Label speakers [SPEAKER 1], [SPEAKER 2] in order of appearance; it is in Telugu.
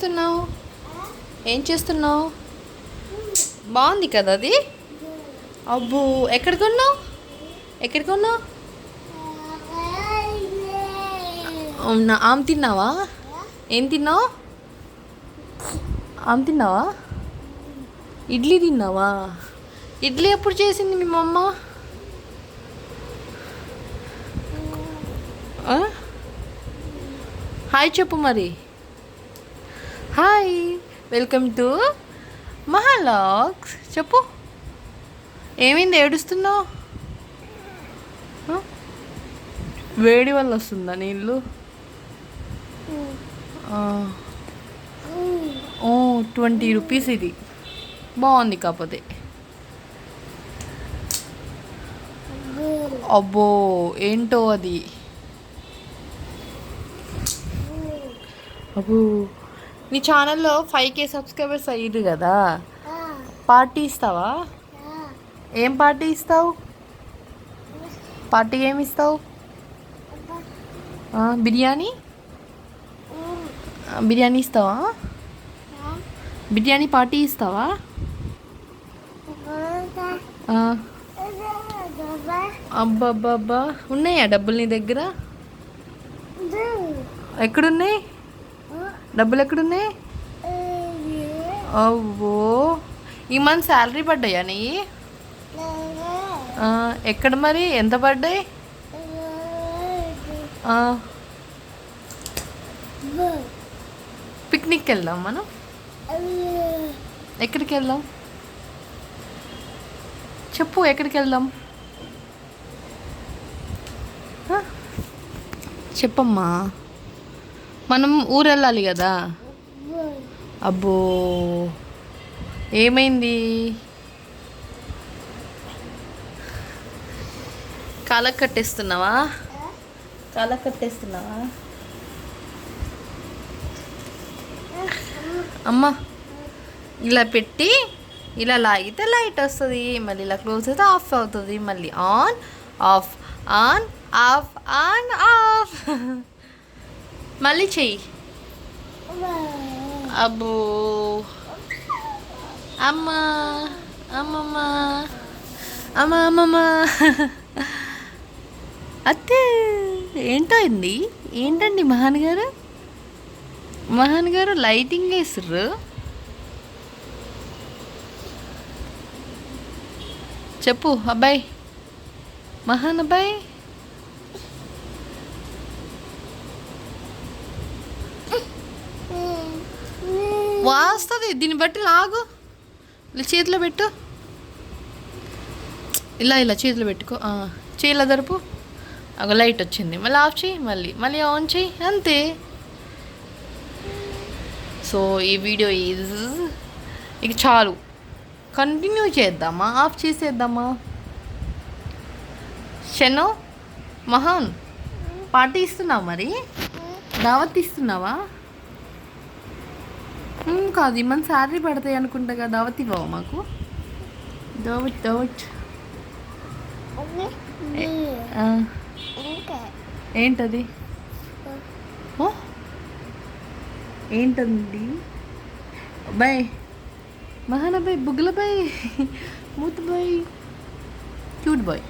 [SPEAKER 1] చేస్తున్నావు? ఏం చేస్తున్నావు? బాగుంది కదా అది. అబ్బో, ఎక్కడ కొన్నావు? ఎక్కడ కొన్నావు? అవునా, ఆమె తిన్నావా? ఏం తిన్నావు? ఆమె తిన్నావా? ఇడ్లీ తిన్నావా? ఇడ్లీ ఎప్పుడు చేసింది మీ మమ్మ? హాయ్ చెప్పు మరి. Hi, welcome to Mahalogs. చెప్పు, ఏమైంది, ఏడుస్తున్నావు? వేడి వల్ల వస్తుందా నీళ్ళు? 20 రూపీస్ ఇది. బాగుంది కాకపోతే. అబ్బో, ఏంటో అది. అబ్బో, నీ ఛానల్లో 5K సబ్స్క్రైబర్స్ అయ్యారు కదా, పార్టీ ఇస్తావా? ఏం పార్టీ ఇస్తావు? పార్టీ ఏమి ఇస్తావు? బిర్యానీ. బిర్యానీ ఇస్తావా? బిర్యానీ పార్టీ ఇస్తావా? అబ్బాబ్బాబ్బా, ఉన్నాయా డబ్బులు నీ దగ్గర? ఎక్కడున్నాయి డబ్బులు? ఎక్కడున్నాయి? అవ్వో, ఈ మంత్ శాలరీ పడ్డాయా నీ? ఎక్కడ మరి, ఎంత పడ్డాయి? పిక్నిక్కి వెళ్దాం మనం. ఎక్కడికి వెళ్దాం చెప్పు, ఎక్కడికి వెళ్దాం? చెప్పమ్మా. మనం ఊరు వెళ్ళాలి కదా. అబ్బో, ఏమైంది? కాళ్ళకు కట్టేస్తున్నావా? కాళ్ళకు కట్టేస్తున్నావా? అమ్మ, ఇలా పెట్టి ఇలా లాగితే లైట్ వస్తుంది, మళ్ళీ ఇలా క్లోజ్ అయితే ఆఫ్ అవుతుంది, మళ్ళీ on off on off on off. మళ్ళీ చెయ్యి. అబ్బో, అమ్మ అమ్మమ్మ అమ్మ అమ్మమ్మ. అత్తే, ఏంటో అండి, ఏంటండి మహాన్ గారు? మహాన్ గారు లైటింగ్ వేస్తుర్రు. చెప్పు అబ్బాయి, మహాన్ అబ్బాయి. వాస్తుంది, దీన్ని బట్టి లాగు. ఇలా చేతిలో పెట్టు, ఇలా ఇలా చేతిలో పెట్టుకో. చేయిలా జరుపు. ఒక లైట్ వచ్చింది, మళ్ళీ ఆఫ్ చేయి, మళ్ళీ మళ్ళీ ఆన్ చేయి, అంతే. సో ఈ వీడియో ఇక చాలు, కంటిన్యూ చేద్దామా? ఆఫ్ చేసేద్దామా? షెనో, మహాన్, పార్టీ ఇస్తున్నావు మరి? దావత్ ఇస్తున్నావా? కాదు, ఈ మంత్ శాలరీ పడతాయి అనుకుంటా కదా, దావత్ ఇవ్వవా మాకు? దావత్ దావత్. ఏంటది? ఏంటండి అబ్బాయి? మహాన్ అబ్బాయి, బుగ్గల బాయ్, మూత బాయ్, క్యూట్ బాయ్.